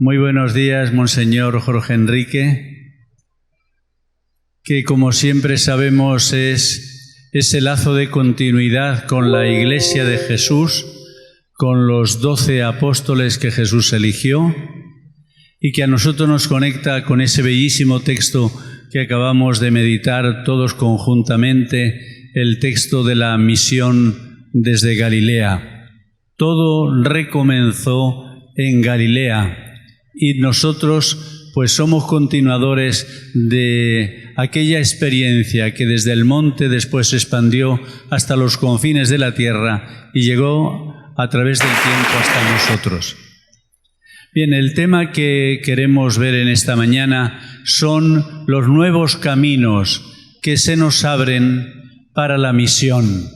Muy buenos días, Monseñor Jorge Enrique, que como siempre sabemos es ese lazo de continuidad con la Iglesia de Jesús, con los 12 apóstoles que Jesús eligió y que a nosotros nos conecta con ese bellísimo texto que acabamos de meditar todos conjuntamente, el texto de la misión desde Galilea. Todo recomenzó en Galilea. Y nosotros pues somos continuadores de aquella experiencia que desde el monte después se expandió hasta los confines de la tierra y llegó a través del tiempo hasta nosotros. Bien, el tema que queremos ver en esta mañana son los nuevos caminos que se nos abren para la misión.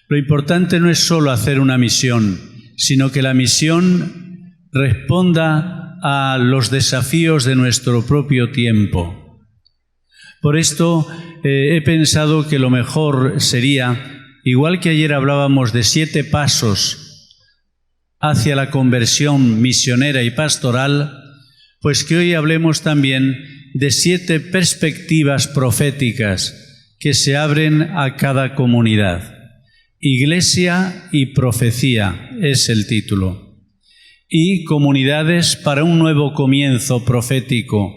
Lo importante no es solo hacer una misión, sino que la misión responda a los desafíos de nuestro propio tiempo. Por esto he pensado que lo mejor sería, igual que ayer hablábamos de 7 pasos hacia la conversión misionera y pastoral, pues que hoy hablemos también de 7 perspectivas proféticas que se abren a cada comunidad. Iglesia y profecía es el título. Y comunidades para un nuevo comienzo profético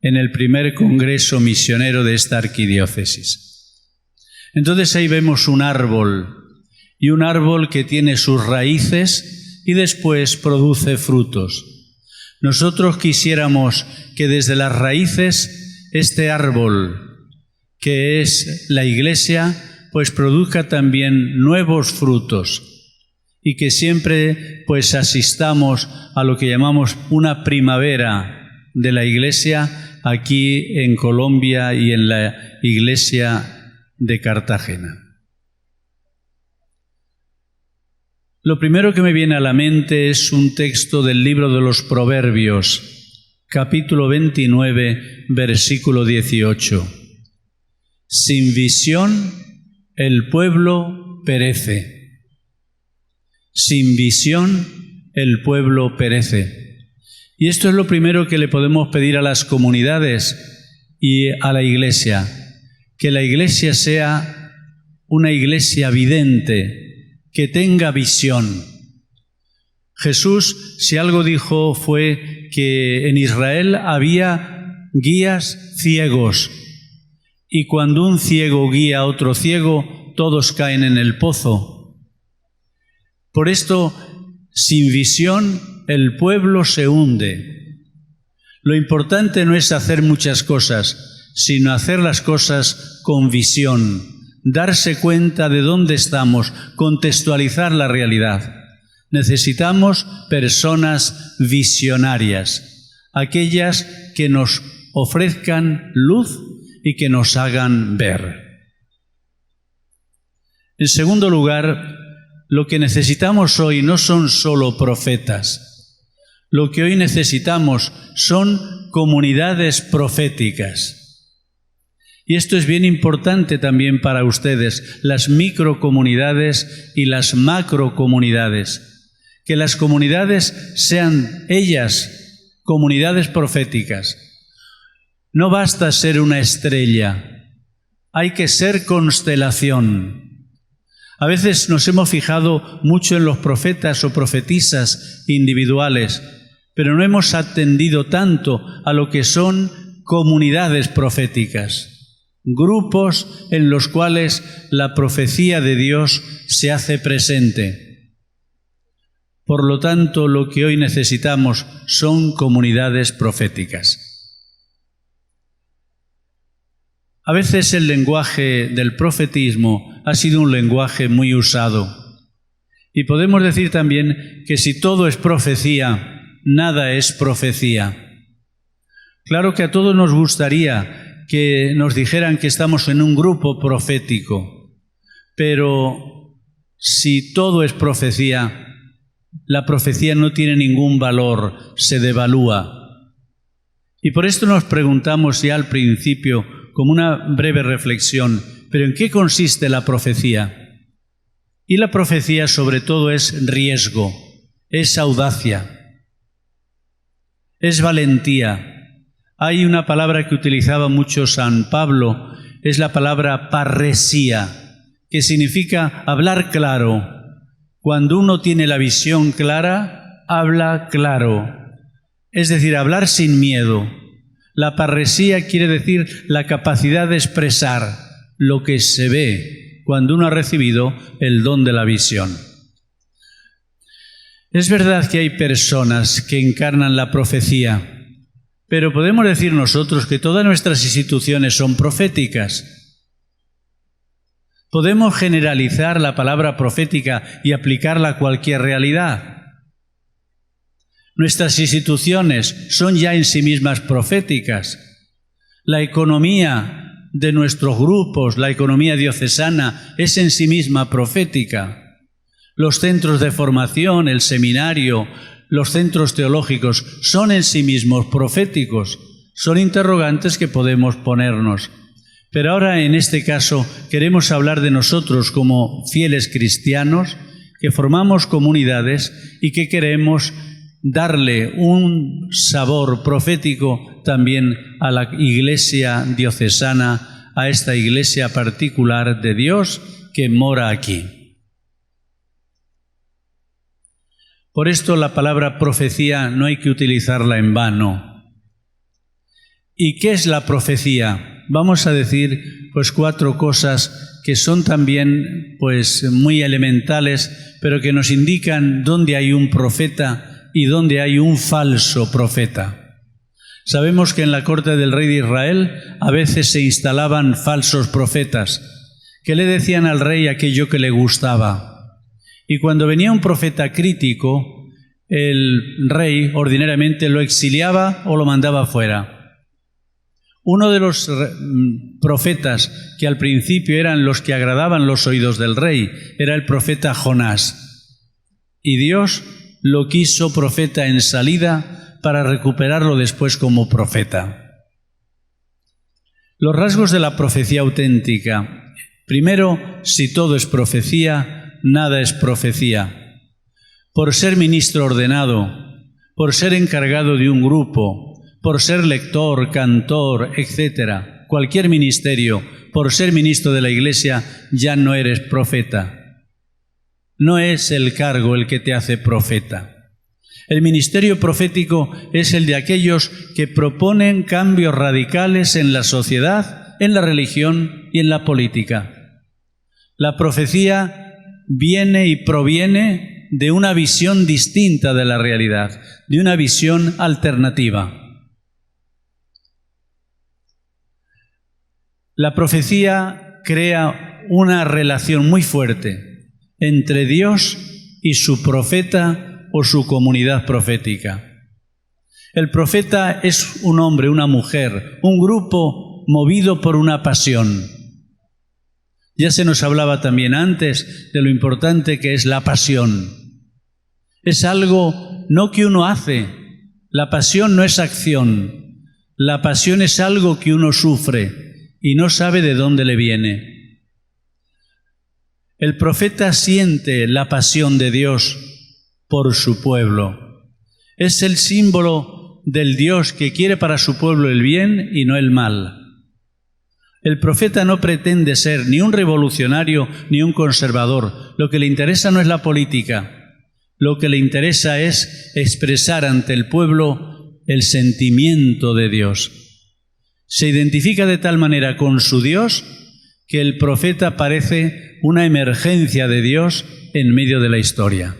en el primer congreso misionero de esta arquidiócesis. Entonces ahí vemos un árbol, y un árbol que tiene sus raíces y después produce frutos. Nosotros quisiéramos que desde las raíces este árbol, que es la Iglesia, pues produzca también nuevos frutos. Y que siempre pues asistamos a lo que llamamos una primavera de la Iglesia aquí en Colombia y en la Iglesia de Cartagena. Lo primero que me viene a la mente es un texto del libro de los Proverbios, capítulo 29, versículo 18. Sin visión el pueblo perece. Sin visión el pueblo perece. Y esto es lo primero que le podemos pedir a las comunidades y a la Iglesia, que la Iglesia sea una Iglesia vidente, que tenga visión. Jesús, si algo dijo, fue que en Israel había guías ciegos, y cuando un ciego guía a otro ciego, todos caen en el pozo. Por esto, sin visión, el pueblo se hunde. Lo importante no es hacer muchas cosas, sino hacer las cosas con visión, darse cuenta de dónde estamos, contextualizar la realidad. Necesitamos personas visionarias, aquellas que nos ofrezcan luz y que nos hagan ver. En segundo lugar, lo que necesitamos hoy no son solo profetas. Lo que hoy necesitamos son comunidades proféticas. Y esto es bien importante también para ustedes, las microcomunidades y las macrocomunidades. Que las comunidades sean ellas comunidades proféticas. No basta ser una estrella, hay que ser constelación. A veces nos hemos fijado mucho en los profetas o profetisas individuales, pero no hemos atendido tanto a lo que son comunidades proféticas, grupos en los cuales la profecía de Dios se hace presente. Por lo tanto, lo que hoy necesitamos son comunidades proféticas. A veces el lenguaje del profetismo ha sido un lenguaje muy usado. Y podemos decir también que si todo es profecía, nada es profecía. Claro que a todos nos gustaría que nos dijeran que estamos en un grupo profético, pero si todo es profecía, la profecía no tiene ningún valor, se devalúa. Y por esto nos preguntamos ya al principio, como una breve reflexión, ¿pero en qué consiste la profecía? Y la profecía sobre todo es riesgo, es audacia. es valentía. Hay una palabra que utilizaba mucho San Pablo, es la palabra parresía, que significa hablar claro. Cuando uno tiene la visión clara, habla claro. Es decir, hablar sin miedo. La parresía quiere decir la capacidad de expresar lo que se ve cuando uno ha recibido el don de la visión. Es verdad que hay personas que encarnan la profecía, pero podemos decir nosotros que todas nuestras instituciones son proféticas. Podemos generalizar la palabra profética y aplicarla a cualquier realidad. Nuestras instituciones son ya en sí mismas proféticas. La economía de nuestros grupos, la economía diocesana, es en sí misma profética. Los centros de formación, el seminario, los centros teológicos son en sí mismos proféticos. Son interrogantes que podemos ponernos. Pero ahora, en este caso, queremos hablar de nosotros como fieles cristianos, que formamos comunidades y que queremos darle un sabor profético también a la iglesia diocesana, a esta iglesia particular de Dios que mora aquí. Por esto la palabra profecía no hay que utilizarla en vano. ¿Y qué es la profecía? Vamos a decir pues 4 cosas que son también pues muy elementales, pero que nos indican dónde hay un profeta y dónde hay un falso profeta. Sabemos que en la corte del rey de Israel a veces se instalaban falsos profetas que le decían al rey aquello que le gustaba. Y cuando venía un profeta crítico, el rey ordinariamente lo exiliaba o lo mandaba fuera. Uno de los profetas que al principio eran los que agradaban los oídos del rey era el profeta Jonás. Y Dios lo quiso profeta en salida para recuperarlo después como profeta. Los rasgos de la profecía auténtica. Primero, si todo es profecía, nada es profecía. Por ser ministro ordenado, por ser encargado de un grupo, por ser lector, cantor, etc., cualquier ministerio, por ser ministro de la Iglesia, ya no eres profeta. No es el cargo el que te hace profeta. El ministerio profético es el de aquellos que proponen cambios radicales en la sociedad, en la religión y en la política. La profecía viene y proviene de una visión distinta de la realidad, de una visión alternativa. La profecía crea una relación muy fuerte entre Dios y su profeta o su comunidad profética. El profeta es un hombre, una mujer, un grupo movido por una pasión. Ya se nos hablaba también antes de lo importante que es la pasión. Es algo no que uno hace. La pasión no es acción. La pasión es algo que uno sufre y no sabe de dónde le viene. El profeta siente la pasión de Dios por su pueblo. Es el símbolo del Dios que quiere para su pueblo el bien y no el mal. El profeta no pretende ser ni un revolucionario ni un conservador. Lo que le interesa no es la política. Lo que le interesa es expresar ante el pueblo el sentimiento de Dios. Se identifica de tal manera con su Dios que el profeta parece una emergencia de Dios en medio de la historia.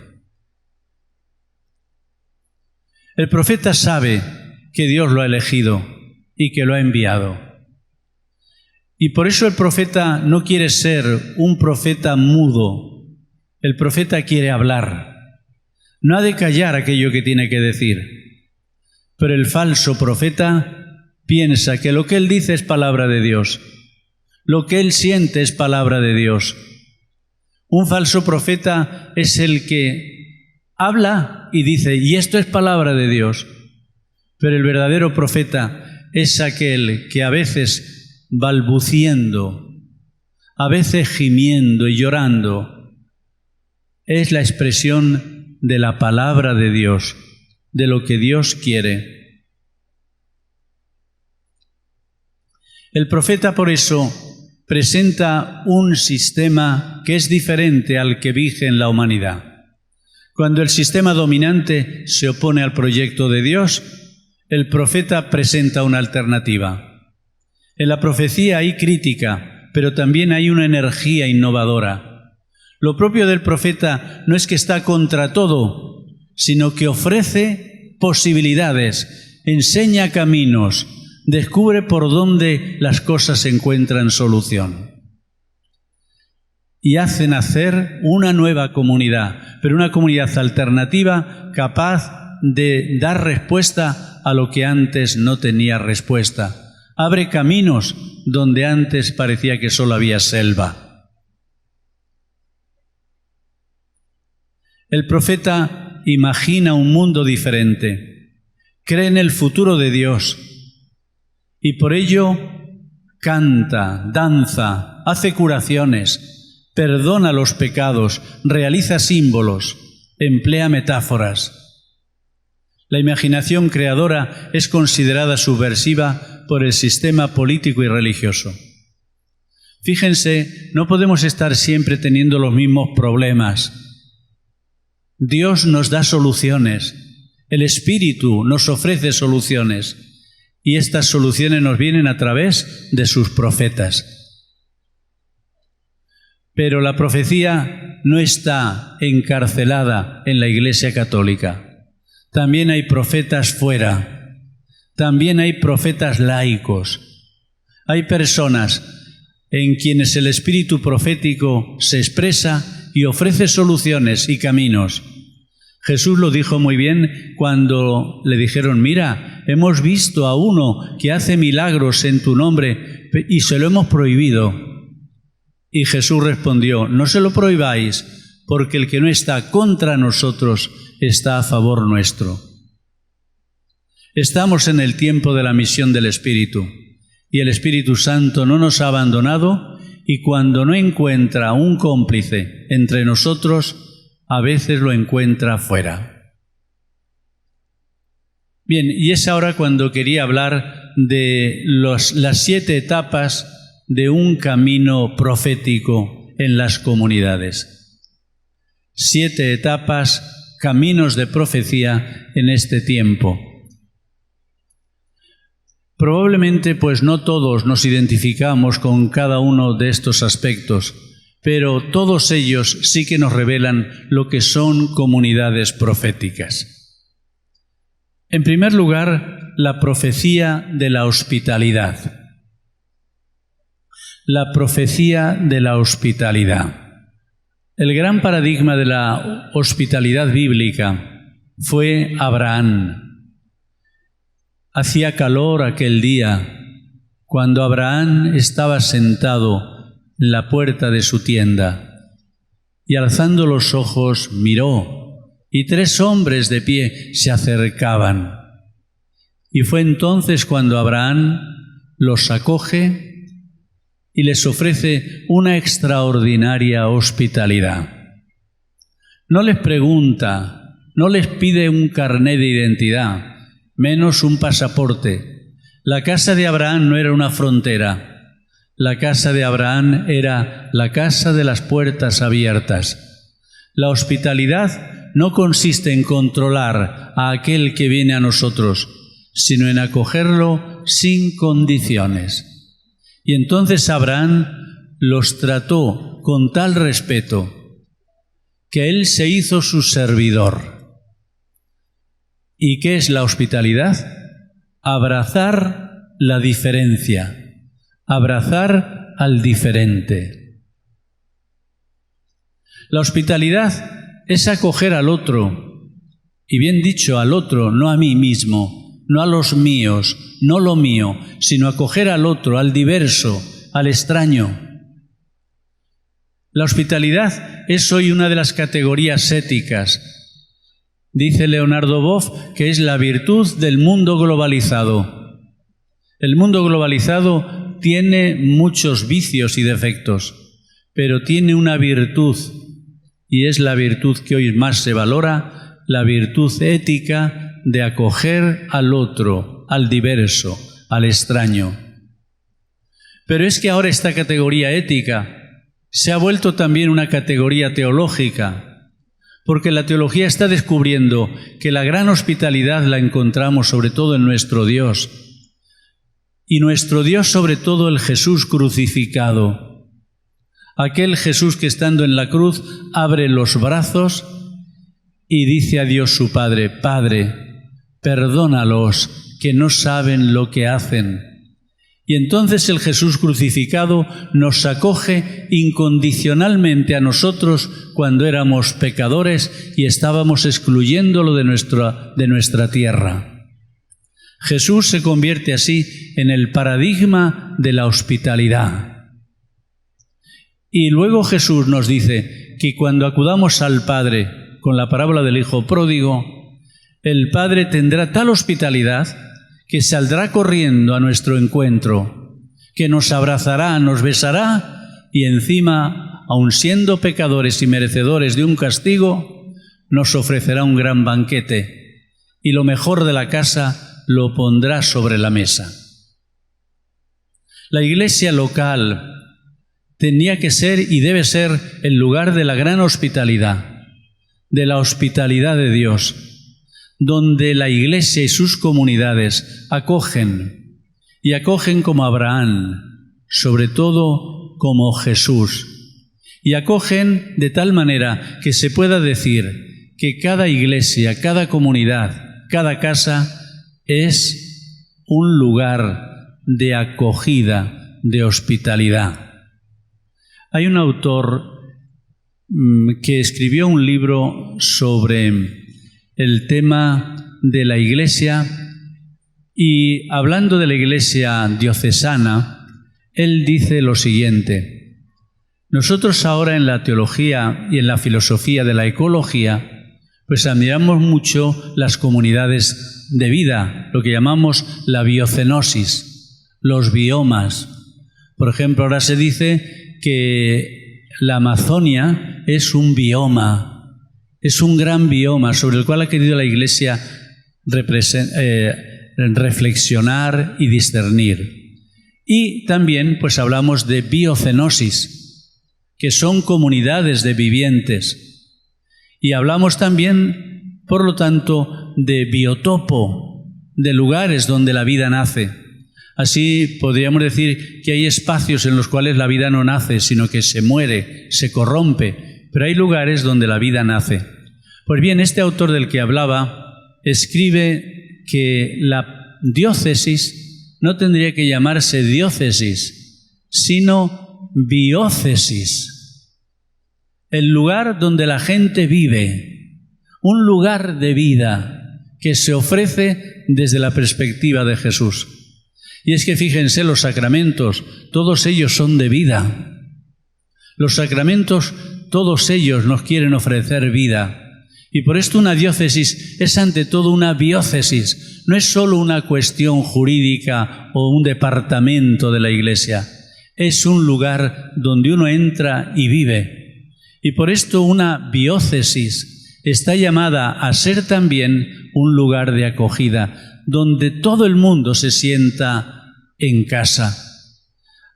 El profeta sabe que Dios lo ha elegido y que lo ha enviado. Y por eso el profeta no quiere ser un profeta mudo. El profeta quiere hablar. No ha de callar aquello que tiene que decir. Pero el falso profeta piensa que lo que él dice es palabra de Dios. Lo que él siente es palabra de Dios. Un falso profeta es el que habla y dice, y esto es palabra de Dios. Pero el verdadero profeta es aquel que a veces balbuciendo, a veces gimiendo y llorando, es la expresión de la palabra de Dios, de lo que Dios quiere. El profeta, por eso, presenta un sistema que es diferente al que vige en la humanidad. Cuando el sistema dominante se opone al proyecto de Dios, el profeta presenta una alternativa. En la profecía hay crítica, pero también hay una energía innovadora. Lo propio del profeta no es que está contra todo, sino que ofrece posibilidades, enseña caminos, descubre por dónde las cosas encuentran solución. Y hace nacer una nueva comunidad, pero una comunidad alternativa capaz de dar respuesta a lo que antes no tenía respuesta. Abre caminos donde antes parecía que solo había selva. El profeta imagina un mundo diferente, cree en el futuro de Dios y por ello canta, danza, hace curaciones, perdona los pecados, realiza símbolos, emplea metáforas. La imaginación creadora es considerada subversiva por el sistema político y religioso. Fíjense, no podemos estar siempre teniendo los mismos problemas. Dios nos da soluciones, el Espíritu nos ofrece soluciones y estas soluciones nos vienen a través de sus profetas. Pero la profecía no está encarcelada en la Iglesia Católica. También hay profetas fuera, también hay profetas laicos. Hay personas en quienes el espíritu profético se expresa y ofrece soluciones y caminos. Jesús lo dijo muy bien cuando le dijeron: mira, hemos visto a uno que hace milagros en tu nombre y se lo hemos prohibido. Y Jesús respondió: no se lo prohibáis, porque el que no está contra nosotros está a favor nuestro. Estamos en el tiempo de la misión del Espíritu y el Espíritu Santo no nos ha abandonado, y cuando no encuentra un cómplice entre nosotros, a veces lo encuentra fuera. Bien, y es ahora cuando quería hablar de las 7 etapas de un camino profético en las comunidades. 7 etapas, caminos de profecía en este tiempo. Probablemente pues no todos nos identificamos con cada uno de estos aspectos, pero todos ellos sí que nos revelan lo que son comunidades proféticas. En primer lugar, la profecía de la hospitalidad. La profecía de la hospitalidad. El gran paradigma de la hospitalidad bíblica fue Abraham. Hacía calor aquel día, cuando Abraham estaba sentado en la puerta de su tienda, y alzando los ojos miró, y 3 hombres de pie se acercaban. Y fue entonces cuando Abraham los acoge y les ofrece una extraordinaria hospitalidad. No les pregunta, no les pide un carné de identidad, menos un pasaporte. La casa de Abraham no era una frontera. La casa de Abraham era la casa de las puertas abiertas. La hospitalidad no consiste en controlar a aquel que viene a nosotros, sino en acogerlo sin condiciones. Y entonces Abraham los trató con tal respeto que él se hizo su servidor. ¿Y qué es la hospitalidad? Abrazar la diferencia. Abrazar al diferente. La hospitalidad es acoger al otro, y bien dicho, al otro, no a mí mismo, no a los míos, no lo mío, sino acoger al otro, al diverso, al extraño. La hospitalidad es hoy una de las categorías éticas. Dice Leonardo Boff que es la virtud del mundo globalizado. El mundo globalizado tiene muchos vicios y defectos, pero tiene una virtud, y es la virtud que hoy más se valora, la virtud ética de acoger al otro, al diverso, al extraño. Pero es que ahora esta categoría ética se ha vuelto también una categoría teológica, porque la teología está descubriendo que la gran hospitalidad la encontramos sobre todo en nuestro Dios, y nuestro Dios sobre todo el Jesús crucificado, aquel Jesús que estando en la cruz abre los brazos y dice a Dios su Padre: Padre, perdónalos, que no saben lo que hacen. Y entonces el Jesús crucificado nos acoge incondicionalmente a nosotros cuando éramos pecadores y estábamos excluyéndolo de nuestra tierra. Jesús se convierte así en el paradigma de la hospitalidad. Y luego Jesús nos dice que cuando acudamos al Padre con la parábola del Hijo Pródigo, el Padre tendrá tal hospitalidad que saldrá corriendo a nuestro encuentro, que nos abrazará, nos besará y encima, aun siendo pecadores y merecedores de un castigo, nos ofrecerá un gran banquete y lo mejor de la casa lo pondrá sobre la mesa. La iglesia local tenía que ser y debe ser el lugar de la gran hospitalidad, de la hospitalidad de Dios, donde la Iglesia y sus comunidades acogen, y acogen como Abraham, sobre todo como Jesús, y acogen de tal manera que se pueda decir que cada iglesia, cada comunidad, cada casa es un lugar de acogida, de hospitalidad. Hay un autor que escribió un libro sobre el tema de la Iglesia, y hablando de la Iglesia diocesana, él dice lo siguiente: nosotros ahora en la teología y en la filosofía de la ecología, pues admiramos mucho las comunidades de vida, lo que llamamos la biocenosis, los biomas. Por ejemplo, ahora se dice que la Amazonia es un bioma, es un gran bioma sobre el cual ha querido la Iglesia reflexionar y discernir. Y también pues hablamos de biocenosis, que son comunidades de vivientes. Y hablamos también, por lo tanto, de biotopo, de lugares donde la vida nace. Así podríamos decir que hay espacios en los cuales la vida no nace, sino que se muere, se corrompe. Pero hay lugares donde la vida nace. Pues bien, este autor del que hablaba escribe que la diócesis no tendría que llamarse diócesis, sino biócesis. El lugar donde la gente vive, un lugar de vida que se ofrece desde la perspectiva de Jesús. Y es que fíjense, los sacramentos, todos ellos son de vida. Los sacramentos, todos ellos nos quieren ofrecer vida. Y por esto una diócesis es ante todo una biócesis. No es solo una cuestión jurídica o un departamento de la Iglesia. Es un lugar donde uno entra y vive. Y por esto una biócesis está llamada a ser también un lugar de acogida, donde todo el mundo se sienta en casa.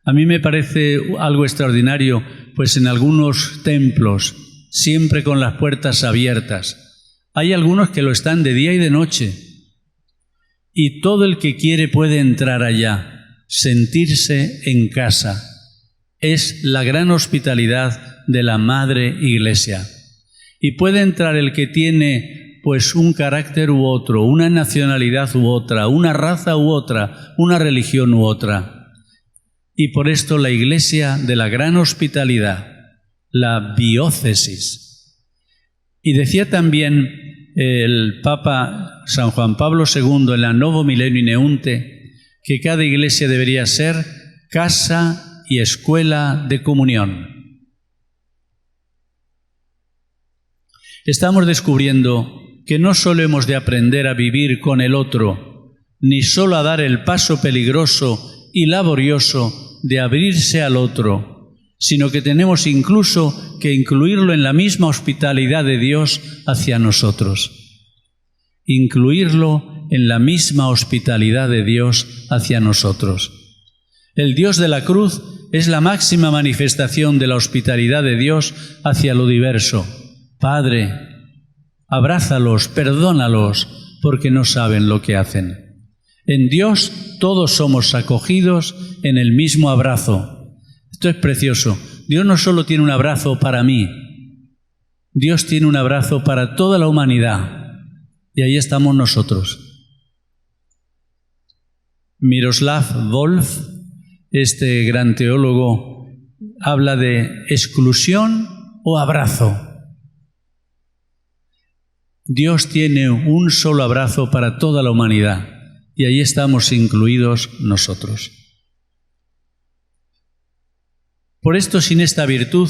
A mí me parece algo extraordinario, pues en algunos templos, siempre con las puertas abiertas, hay algunos que lo están de día y de noche, y todo el que quiere puede entrar allá, sentirse en casa. Es la gran hospitalidad de la Madre Iglesia. Y puede entrar el que tiene pues un carácter u otro, una nacionalidad u otra, una raza u otra, una religión u otra. Y por esto la Iglesia de la gran hospitalidad, la biócesis. Y decía también el Papa San Juan Pablo II en la Novo Milenio Ineunte que cada iglesia debería ser casa y escuela de comunión. Estamos descubriendo que no solo hemos de aprender a vivir con el otro, ni solo a dar el paso peligroso y laborioso de abrirse al otro, sino que tenemos incluso que incluirlo en la misma hospitalidad de Dios hacia nosotros. Incluirlo en la misma hospitalidad de Dios hacia nosotros. El Dios de la cruz es la máxima manifestación de la hospitalidad de Dios hacia lo diverso. Padre, abrázalos, perdónalos, porque no saben lo que hacen. En Dios todos somos acogidos en el mismo abrazo. Esto es precioso. Dios no solo tiene un abrazo para mí, Dios tiene un abrazo para toda la humanidad. Y ahí estamos nosotros. Miroslav Volf, este gran teólogo, habla de exclusión o abrazo. Dios tiene un solo abrazo para toda la humanidad y ahí estamos incluidos nosotros. Por esto, sin esta virtud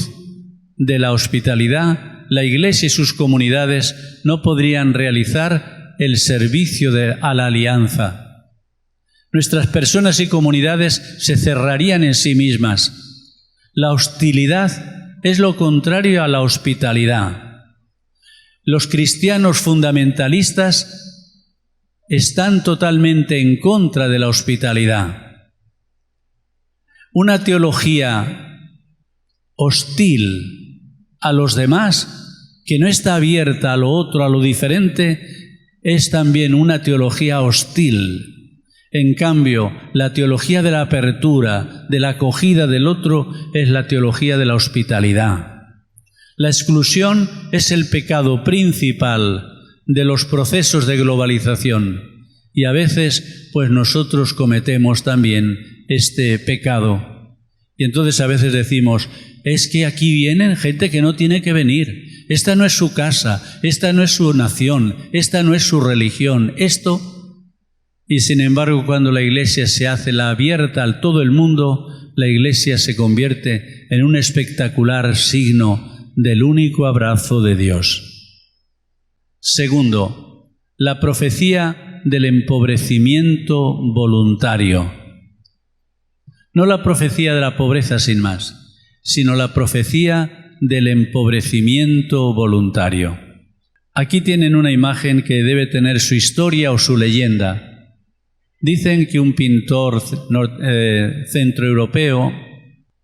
de la hospitalidad, la Iglesia y sus comunidades no podrían realizar el servicio a la alianza. Nuestras personas y comunidades se cerrarían en sí mismas. La hostilidad es lo contrario a la hospitalidad. Los cristianos fundamentalistas están totalmente en contra de la hospitalidad. Una teología hostil a los demás, que no está abierta a lo otro, a lo diferente, es también una teología hostil. En cambio, la teología de la apertura, de la acogida del otro, es la teología de la hospitalidad. La exclusión es el pecado principal de los procesos de globalización y a veces, pues nosotros cometemos también este pecado. Y entonces a veces decimos, es que aquí vienen gente que no tiene que venir. Esta no es su casa, esta no es su nación, esta no es su religión, esto... Y sin embargo, cuando la Iglesia se hace la abierta a todo el mundo, la Iglesia se convierte en un espectacular signo del único abrazo de Dios. Segundo, la profecía del empobrecimiento voluntario. No la profecía de la pobreza sin más, sino la profecía del empobrecimiento voluntario. Aquí tienen una imagen que debe tener su historia o su leyenda. Dicen que un pintor centroeuropeo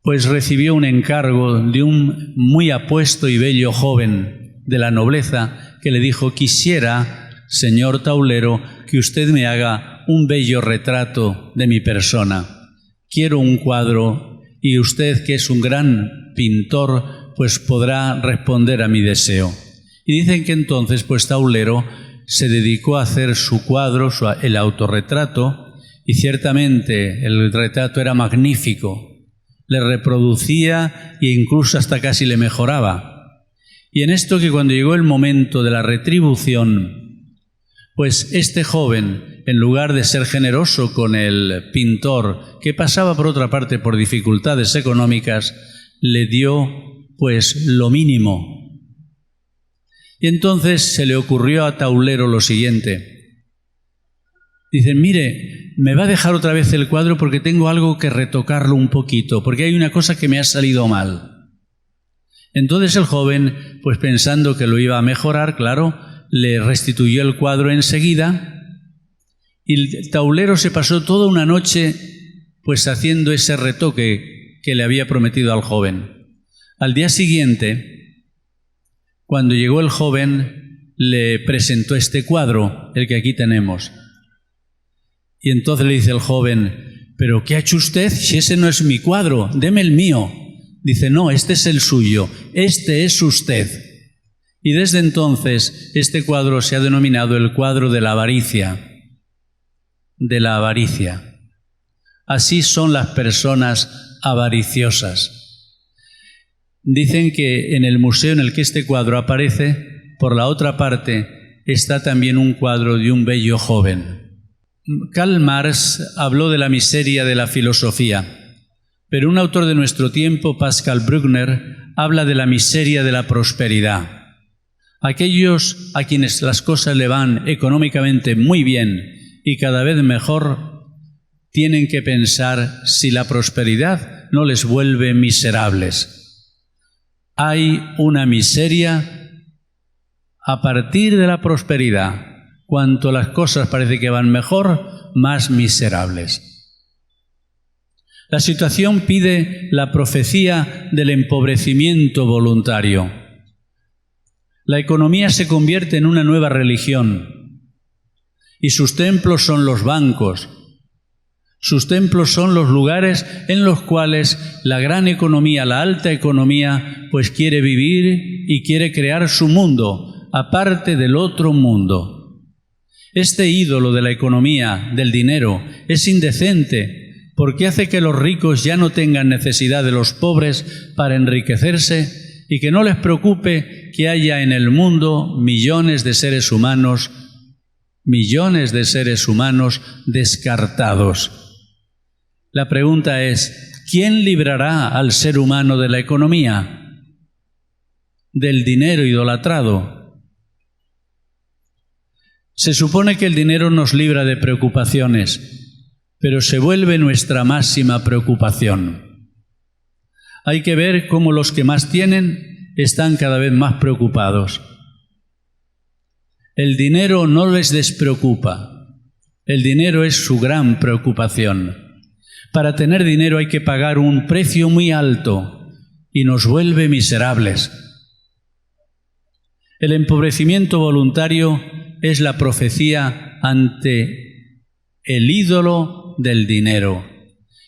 pues recibió un encargo de un muy apuesto y bello joven de la nobleza que le dijo: quisiera, señor taulero, que usted me haga un bello retrato de mi persona. Quiero un cuadro y usted, que es un gran pintor, pues podrá responder a mi deseo. Y dicen que entonces pues Taulero se dedicó a hacer su cuadro, el autorretrato, y ciertamente el retrato era magnífico. Le reproducía e incluso hasta casi le mejoraba. Y en esto, que cuando llegó el momento de la retribución, pues este joven, en lugar de ser generoso con el pintor, que pasaba por otra parte por dificultades económicas, le dio pues lo mínimo. Y entonces se le ocurrió a Taulero lo siguiente. Dicen: mire, me va a dejar otra vez el cuadro porque tengo algo que retocarlo un poquito, porque hay una cosa que me ha salido mal. Entonces el joven, pues pensando que lo iba a mejorar, claro, le restituyó el cuadro enseguida, y el Taulero se pasó toda una noche pues haciendo ese retoque que le había prometido al joven. Al día siguiente, cuando llegó el joven, le presentó este cuadro, el que aquí tenemos. Y entonces le dice el joven: ¿pero qué ha hecho usted? Si ese no es mi cuadro, deme el mío. Dice: no, este es el suyo, este es usted. Y desde entonces este cuadro se ha denominado el cuadro de la avaricia. De la avaricia. Así son las personas avariciosas. Dicen que en el museo en el que este cuadro aparece, por la otra parte, está también un cuadro de un bello joven. Karl Marx habló de la miseria de la filosofía, pero un autor de nuestro tiempo, Pascal Bruckner, habla de la miseria de la prosperidad. Aquellos a quienes las cosas le van económicamente muy bien y cada vez mejor, tienen que pensar si la prosperidad no les vuelve miserables. Hay una miseria a partir de la prosperidad. Cuanto las cosas parece que van mejor, más miserables. La situación pide la profecía del empobrecimiento voluntario. La economía se convierte en una nueva religión y sus templos son los bancos. Sus templos son los lugares en los cuales la gran economía, la alta economía, pues quiere vivir y quiere crear su mundo, aparte del otro mundo. Este ídolo de la economía, del dinero, es indecente porque hace que los ricos ya no tengan necesidad de los pobres para enriquecerse y que no les preocupe que haya en el mundo millones de seres humanos descartados. La pregunta es, ¿quién librará al ser humano de la economía? Del dinero idolatrado. Se supone que el dinero nos libra de preocupaciones, pero se vuelve nuestra máxima preocupación. Hay que ver cómo los que más tienen están cada vez más preocupados. El dinero no les despreocupa, el dinero es su gran preocupación. Para tener dinero hay que pagar un precio muy alto y nos vuelve miserables. El empobrecimiento voluntario es la profecía ante el ídolo del dinero.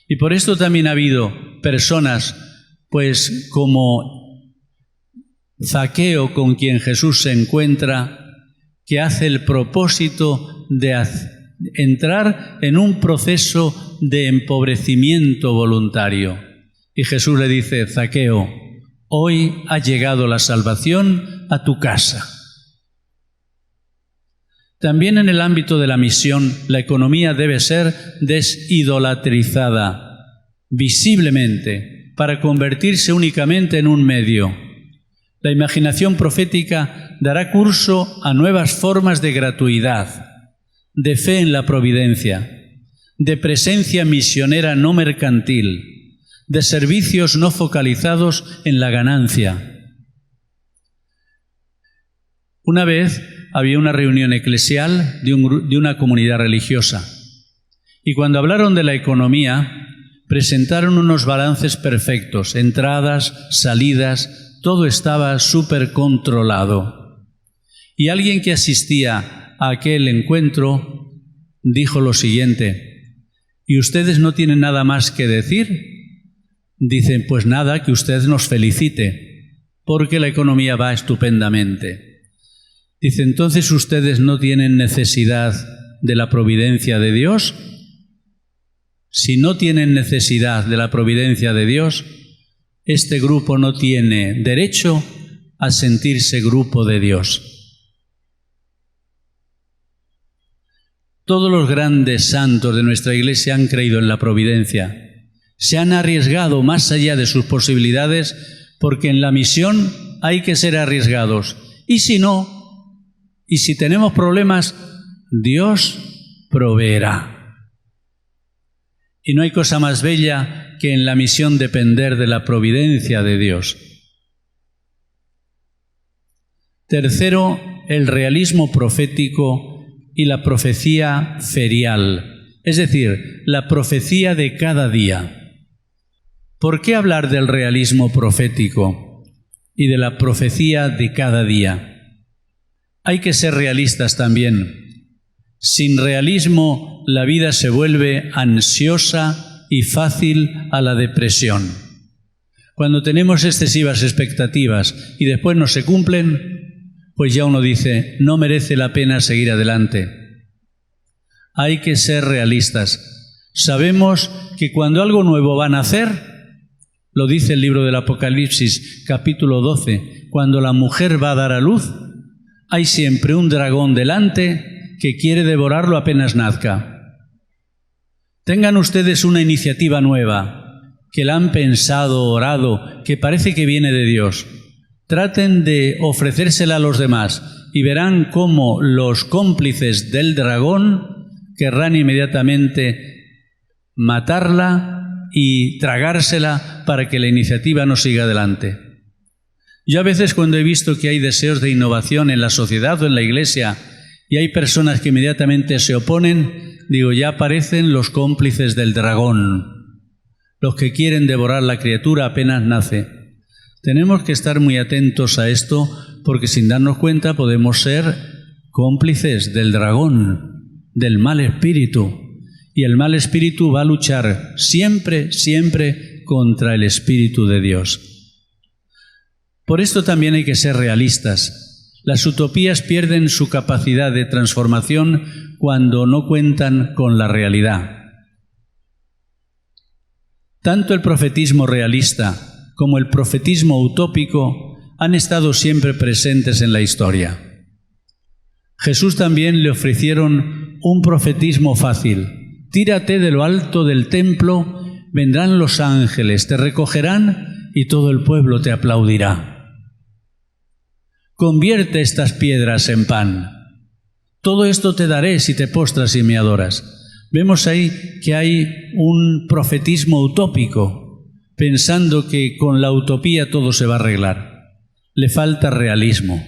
Y por esto también ha habido personas, pues como Zaqueo, con quien Jesús se encuentra, que hace el propósito de entrar en un proceso de empobrecimiento voluntario. Y Jesús le dice, Zaqueo, hoy ha llegado la salvación a tu casa. También en el ámbito de la misión, la economía debe ser desidolatrizada visiblemente para convertirse únicamente en un medio. La imaginación profética dará curso a nuevas formas de gratuidad, de fe en la providencia, de presencia misionera no mercantil, de servicios no focalizados en la ganancia. Una vez había una reunión eclesial de una comunidad religiosa y cuando hablaron de la economía presentaron unos balances perfectos, entradas, salidas, todo estaba súper controlado. Y alguien que asistía a aquel encuentro dijo lo siguiente, ¿y ustedes no tienen nada más que decir? Dicen, pues nada, que usted nos felicite, porque la economía va estupendamente. Dice, ¿entonces ustedes no tienen necesidad de la providencia de Dios? Si no tienen necesidad de la providencia de Dios, este grupo no tiene derecho a sentirse grupo de Dios. Todos los grandes santos de nuestra Iglesia han creído en la providencia. Se han arriesgado más allá de sus posibilidades porque en la misión hay que ser arriesgados. Y si no, y si tenemos problemas, Dios proveerá. Y no hay cosa más bella que en la misión depender de la providencia de Dios. Tercero, el realismo profético y la profecía ferial, es decir, la profecía de cada día. ¿Por qué hablar del realismo profético y de la profecía de cada día? Hay que ser realistas también. Sin realismo, la vida se vuelve ansiosa y fácil a la depresión. Cuando tenemos excesivas expectativas y después no se cumplen, pues ya uno dice, no merece la pena seguir adelante. Hay que ser realistas. Sabemos que cuando algo nuevo va a nacer, lo dice el libro del Apocalipsis, capítulo 12, cuando la mujer va a dar a luz, hay siempre un dragón delante que quiere devorarlo apenas nazca. Tengan ustedes una iniciativa nueva, que la han pensado, orado, que parece que viene de Dios. Traten de ofrecérsela a los demás y verán cómo los cómplices del dragón querrán inmediatamente matarla y tragársela para que la iniciativa no siga adelante. Yo a veces cuando he visto que hay deseos de innovación en la sociedad o en la Iglesia y hay personas que inmediatamente se oponen, digo, ya aparecen los cómplices del dragón. los que quieren devorar la criatura apenas nace. Tenemos que estar muy atentos a esto porque sin darnos cuenta podemos ser cómplices del dragón, del mal espíritu. Y el mal espíritu va a luchar siempre, siempre contra el Espíritu de Dios. Por esto también hay que ser realistas. Las utopías pierden su capacidad de transformación cuando no cuentan con la realidad. Tanto el profetismo realista como el profetismo utópico han estado siempre presentes en la historia. Jesús también le ofrecieron un profetismo fácil. Tírate de lo alto del templo, vendrán los ángeles, te recogerán y todo el pueblo te aplaudirá. Convierte estas piedras en pan. Todo esto te daré si te postras y me adoras. Vemos ahí que hay un profetismo utópico, pensando que con la utopía todo se va a arreglar. Le falta realismo.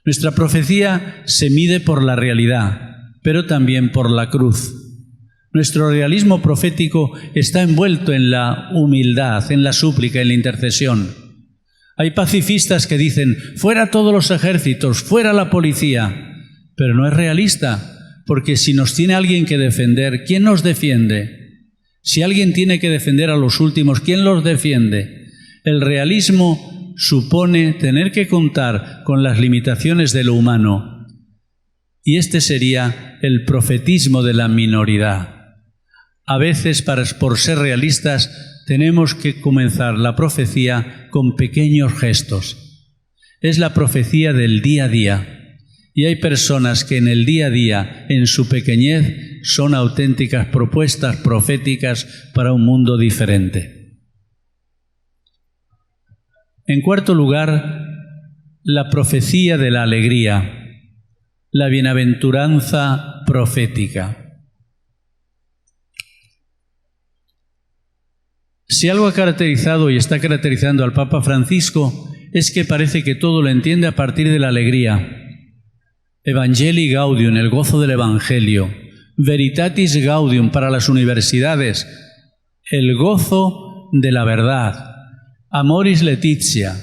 Nuestra profecía se mide por la realidad, pero también por la cruz. Nuestro realismo profético está envuelto en la humildad, en la súplica, en la intercesión. Hay pacifistas que dicen, fuera todos los ejércitos, fuera la policía, pero no es realista, porque si nos tiene alguien que defender, ¿quién nos defiende? Si alguien tiene que defender a los últimos, ¿quién los defiende? El realismo supone tener que contar con las limitaciones de lo humano, y este sería el profetismo de la minoridad. A veces, por ser realistas, tenemos que comenzar la profecía con pequeños gestos. Es la profecía del día a día. Y hay personas que en el día a día, en su pequeñez, son auténticas propuestas proféticas para un mundo diferente. En cuarto lugar, la profecía de la alegría, la bienaventuranza profética. Si algo ha caracterizado y está caracterizando al Papa Francisco es que parece que todo lo entiende a partir de la alegría. Evangelii Gaudium, el gozo del Evangelio. Veritatis Gaudium para las universidades, el gozo de la verdad. Amoris Laetitia,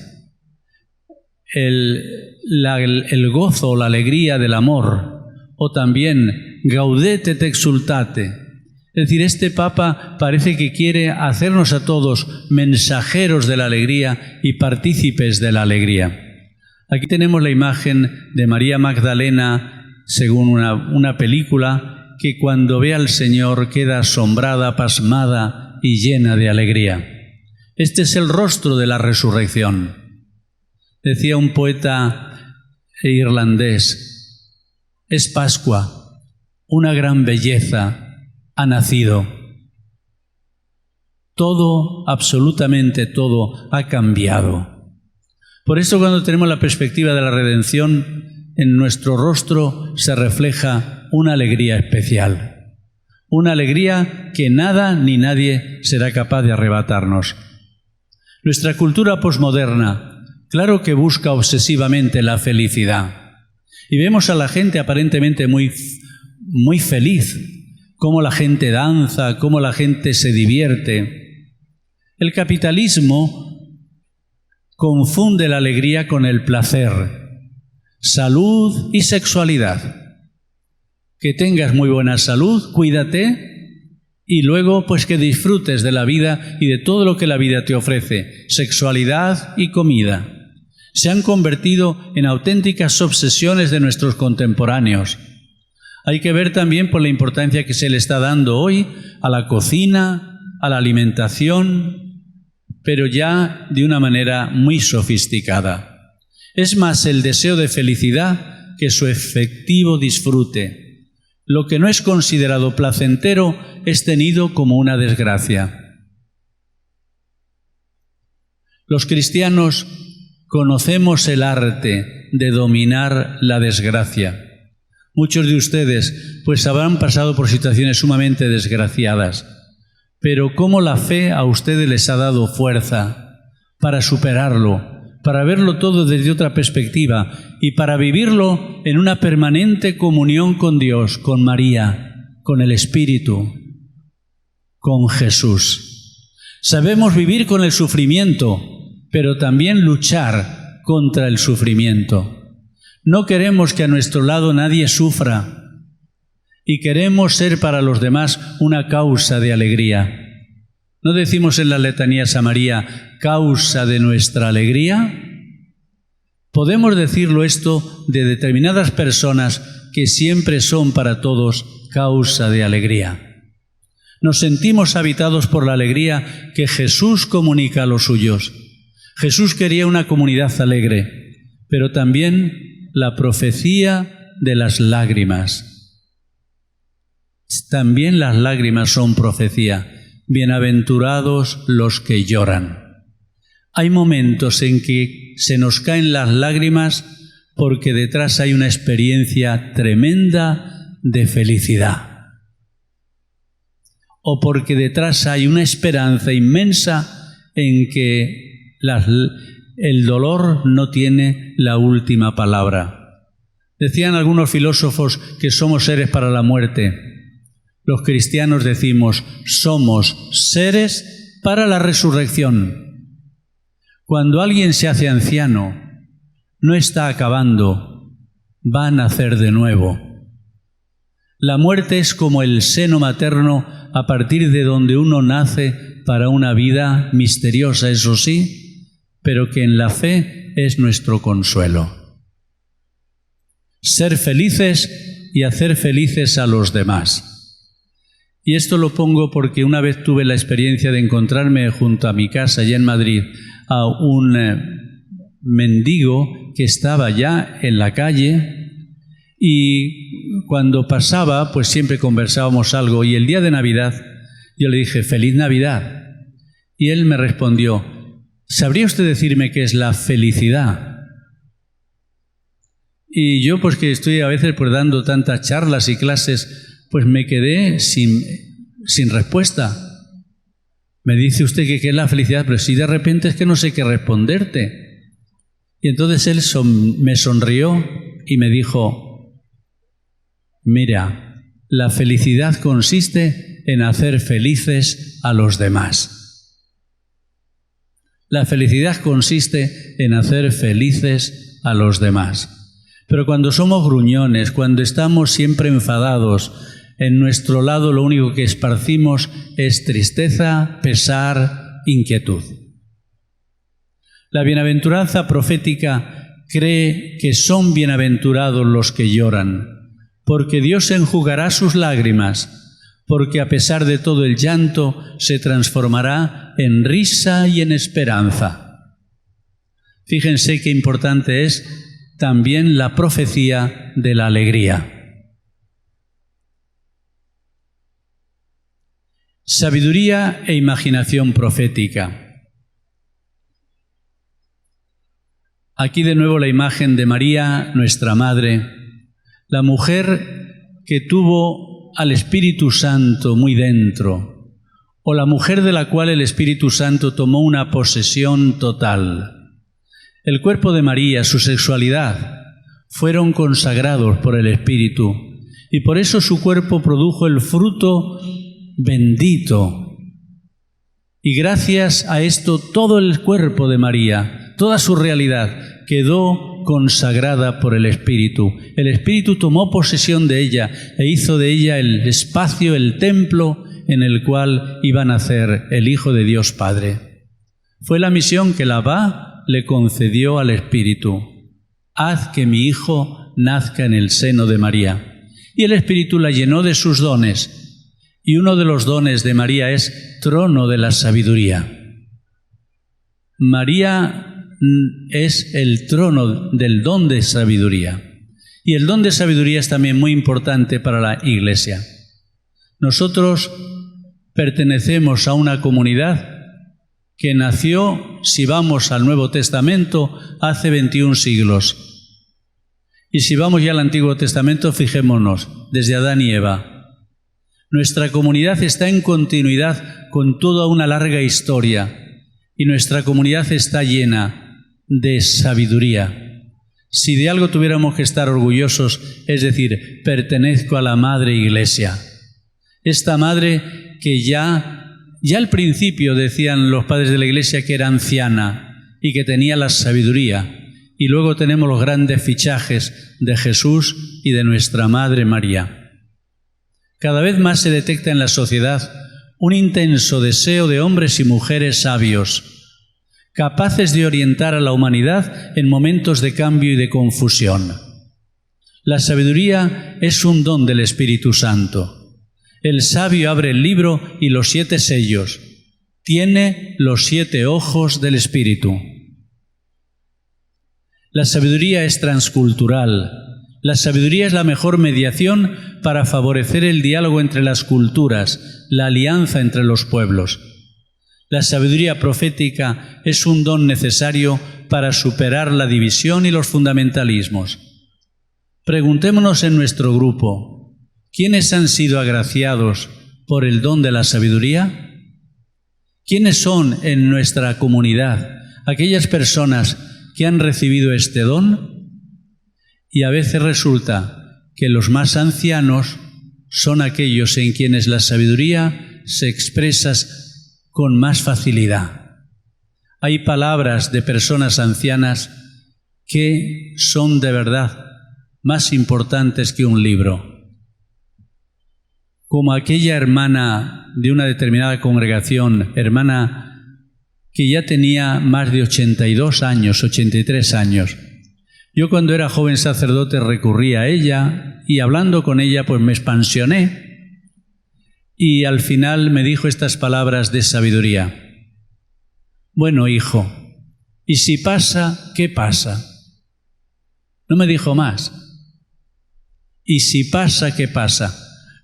el gozo, la alegría del amor. O también Gaudete et exultate. Es decir, este Papa parece que quiere hacernos a todos mensajeros de la alegría y partícipes de la alegría. Aquí tenemos la imagen de María Magdalena, según una película, que cuando ve al Señor queda asombrada, pasmada y llena de alegría. Este es el rostro de la resurrección. Decía un poeta irlandés, es Pascua, una gran belleza ha nacido. Todo, absolutamente todo, ha cambiado. Por eso cuando tenemos la perspectiva de la redención, en nuestro rostro se refleja una alegría especial. Una alegría que nada ni nadie será capaz de arrebatarnos. Nuestra cultura posmoderna, claro que busca obsesivamente la felicidad. Y vemos a la gente aparentemente muy feliz, cómo la gente danza, cómo la gente se divierte. El capitalismo confunde la alegría con el placer, salud y sexualidad. Que tengas muy buena salud, cuídate y luego pues que disfrutes de la vida y de todo lo que la vida te ofrece, sexualidad y comida. Se han convertido en auténticas obsesiones de nuestros contemporáneos. Hay que ver también por la importancia que se le está dando hoy a la cocina, a la alimentación, pero ya de una manera muy sofisticada. Es más el deseo de felicidad que su efectivo disfrute. Lo que no es considerado placentero es tenido como una desgracia. Los cristianos conocemos el arte de dominar la desgracia. Muchos de ustedes pues habrán pasado por situaciones sumamente desgraciadas, pero cómo la fe a ustedes les ha dado fuerza para superarlo, para verlo todo desde otra perspectiva y para vivirlo en una permanente comunión con Dios, con María, con el Espíritu, con Jesús. Sabemos vivir con el sufrimiento, pero también luchar contra el sufrimiento. No queremos que a nuestro lado nadie sufra y queremos ser para los demás una causa de alegría. ¿No decimos en las letanías a María, causa de nuestra alegría? Podemos decirlo esto de determinadas personas que siempre son para todos causa de alegría. Nos sentimos habitados por la alegría que Jesús comunica a los suyos. Jesús quería una comunidad alegre, pero también la profecía de las lágrimas. También las lágrimas son profecía. Bienaventurados los que lloran. Hay momentos en que se nos caen las lágrimas porque detrás hay una experiencia tremenda de felicidad. O porque detrás hay una esperanza inmensa en que el dolor no tiene la última palabra. Decían algunos filósofos que somos seres para la muerte. Los cristianos decimos, somos seres para la resurrección. Cuando alguien se hace anciano, no está acabando, va a nacer de nuevo. La muerte es como el seno materno a partir de donde uno nace para una vida misteriosa, eso sí, pero que en la fe es nuestro consuelo. Ser felices y hacer felices a los demás. Y esto lo pongo porque una vez tuve la experiencia de encontrarme junto a mi casa allá en Madrid a un mendigo que estaba ya en la calle y cuando pasaba pues siempre conversábamos algo y el día de Navidad yo le dije «Feliz Navidad» y él me respondió «¿Sabría usted decirme qué es la felicidad?» Y yo pues que estoy a veces pues dando tantas charlas y clases pues me quedé sin respuesta. Me dice usted que qué es la felicidad, pero si de repente es que no sé qué responderte. Y entonces él me sonrió y me dijo, mira, la felicidad consiste en hacer felices a los demás. La felicidad consiste en hacer felices a los demás. Pero cuando somos gruñones, cuando estamos siempre enfadados, en nuestro lado lo único que esparcimos es tristeza, pesar, inquietud. La bienaventuranza profética cree que son bienaventurados los que lloran, porque Dios enjugará sus lágrimas, porque a pesar de todo el llanto se transformará en risa y en esperanza. Fíjense qué importante es también la profecía de la alegría. Sabiduría e imaginación profética. Aquí de nuevo la imagen de María, nuestra Madre, la mujer que tuvo al Espíritu Santo muy dentro, o la mujer de la cual el Espíritu Santo tomó una posesión total. El cuerpo de María, su sexualidad, fueron consagrados por el Espíritu, y por eso su cuerpo produjo el fruto bendito. Y gracias a esto todo el cuerpo de María, toda su realidad, quedó consagrada por el Espíritu. El Espíritu tomó posesión de ella e hizo de ella el espacio, el templo en el cual iba a nacer el Hijo de Dios Padre. Fue la misión que la Abba le concedió al Espíritu. Haz que mi Hijo nazca en el seno de María. Y el Espíritu la llenó de sus dones. Y uno de los dones de María es trono de la sabiduría. María es el trono del don de sabiduría. Y el don de sabiduría es también muy importante para la Iglesia. Nosotros pertenecemos a una comunidad que nació, si vamos al Nuevo Testamento, hace 21 siglos. Y si vamos ya al Antiguo Testamento, fijémonos, desde Adán y Eva. Nuestra comunidad está en continuidad con toda una larga historia y nuestra comunidad está llena de sabiduría. Si de algo tuviéramos que estar orgullosos, es decir, pertenezco a la Madre Iglesia. Esta Madre que ya Ya al principio decían los padres de la Iglesia que era anciana y que tenía la sabiduría. Y luego tenemos los grandes fichajes de Jesús y de nuestra Madre María. Cada vez más se detecta en la sociedad un intenso deseo de hombres y mujeres sabios, capaces de orientar a la humanidad en momentos de cambio y de confusión. La sabiduría es un don del Espíritu Santo. El sabio abre el libro y los 7 sellos. Tiene los 7 ojos del Espíritu. La sabiduría es transcultural. La sabiduría es la mejor mediación para favorecer el diálogo entre las culturas, la alianza entre los pueblos. La sabiduría profética es un don necesario para superar la división y los fundamentalismos. Preguntémonos en nuestro grupo, ¿quiénes han sido agraciados por el don de la sabiduría? ¿Quiénes son en nuestra comunidad aquellas personas que han recibido este don? Y a veces resulta que los más ancianos son aquellos en quienes la sabiduría se expresa con más facilidad. Hay palabras de personas ancianas que son de verdad más importantes que un libro. Como aquella hermana de una determinada congregación, hermana que ya tenía más de 82 años, 83 años. Yo cuando era joven sacerdote recurrí a ella y hablando con ella pues me expansioné y al final me dijo estas palabras de sabiduría. Bueno, hijo, ¿y si pasa, qué pasa? No me dijo más. ¿Y si pasa, qué pasa?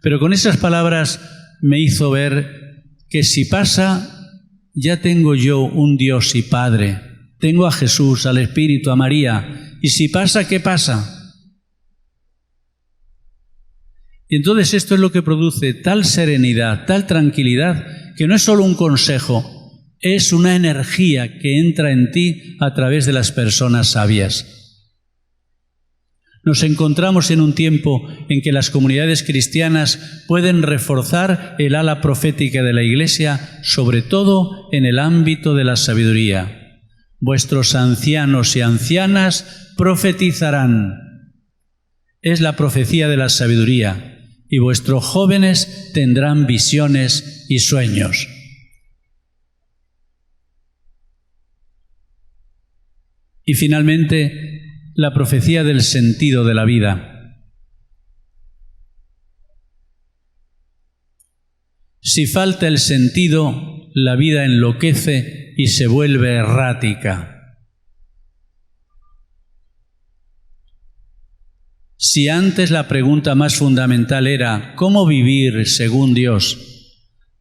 Pero con esas palabras me hizo ver que si pasa, ya tengo yo un Dios y Padre. Tengo a Jesús, al Espíritu, a María. ¿Y si pasa, qué pasa? Y entonces esto es lo que produce tal serenidad, tal tranquilidad, que no es solo un consejo, es una energía que entra en ti a través de las personas sabias. Nos encontramos en un tiempo en que las comunidades cristianas pueden reforzar el ala profética de la Iglesia, sobre todo en el ámbito de la sabiduría. Vuestros ancianos y ancianas profetizarán. Es la profecía de la sabiduría. Y vuestros jóvenes tendrán visiones y sueños. Y finalmente, la profecía del sentido de la vida. Si falta el sentido, la vida enloquece y se vuelve errática. Si antes la pregunta más fundamental era ¿cómo vivir según Dios?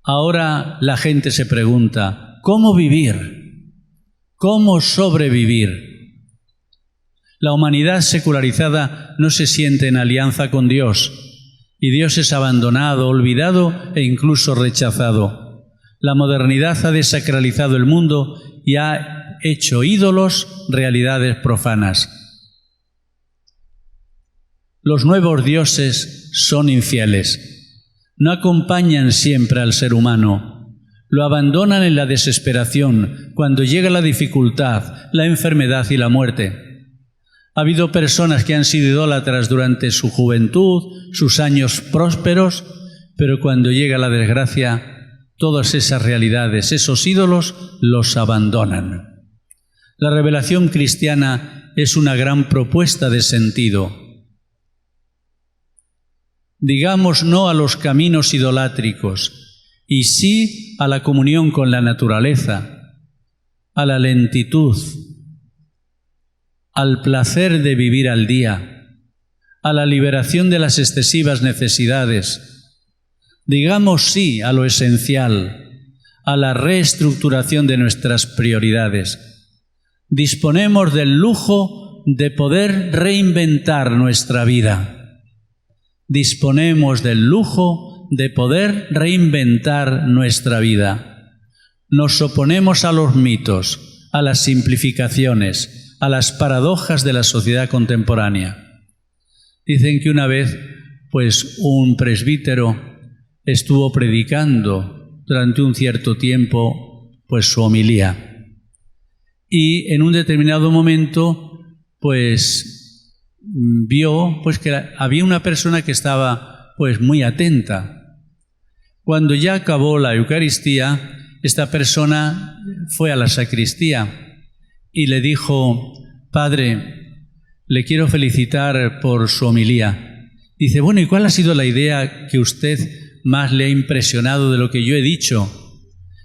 Ahora la gente se pregunta ¿cómo vivir? ¿Cómo sobrevivir? La humanidad secularizada no se siente en alianza con Dios y Dios es abandonado, olvidado e incluso rechazado. La modernidad ha desacralizado el mundo y ha hecho ídolos realidades profanas. Los nuevos dioses son infieles, no acompañan siempre al ser humano, lo abandonan en la desesperación cuando llega la dificultad, la enfermedad y la muerte. Ha habido personas que han sido idólatras durante su juventud, sus años prósperos, pero cuando llega la desgracia, todas esas realidades, esos ídolos, los abandonan. La revelación cristiana es una gran propuesta de sentido. Digamos no a los caminos idolátricos y sí a la comunión con la naturaleza, a la lentitud, al placer de vivir al día, a la liberación de las excesivas necesidades. Digamos sí a lo esencial, a la reestructuración de nuestras prioridades. Disponemos del lujo de poder reinventar nuestra vida. Disponemos del lujo de poder reinventar nuestra vida. Nos oponemos a los mitos, a las simplificaciones, a las paradojas de la sociedad contemporánea. Dicen que una vez, un presbítero estuvo predicando durante un cierto tiempo pues su homilía. Y en un determinado momento pues vio pues que había una persona que estaba pues muy atenta. Cuando ya acabó la Eucaristía, esta persona fue a la sacristía y le dijo: Padre, le quiero felicitar por su homilía. Dice: bueno, ¿y cuál ha sido la idea que usted más le ha impresionado de lo que yo he dicho?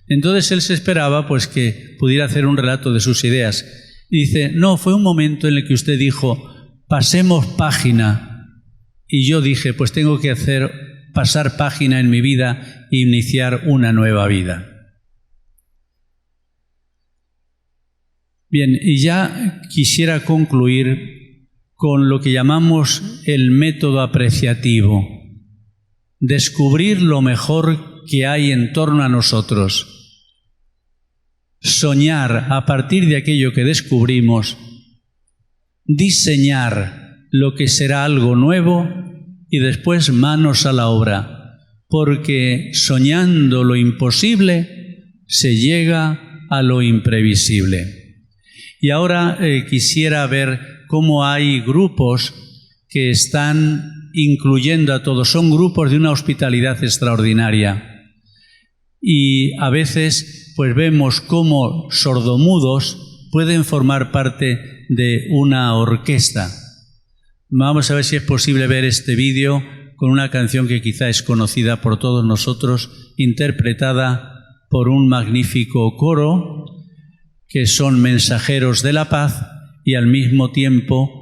Entonces él se esperaba pues que pudiera hacer un relato de sus ideas. Y dice: no, fue un momento en el que usted dijo: pasemos página. Y yo dije: pues tengo que pasar página en mi vida e iniciar una nueva vida. Bien, y ya quisiera concluir con lo que llamamos el método apreciativo. Descubrir lo mejor que hay en torno a nosotros. Soñar a partir de aquello que descubrimos. Diseñar lo que será algo nuevo y después manos a la obra, porque soñando lo imposible se llega a lo imprevisible. Y ahora quisiera ver cómo hay grupos que están incluyendo a todos. Son grupos de una hospitalidad extraordinaria. Y a veces pues vemos cómo sordomudos pueden formar parte de una orquesta. Vamos a ver si es posible ver este vídeo con una canción que quizá es conocida por todos nosotros, interpretada por un magnífico coro, que son mensajeros de la paz y al mismo tiempo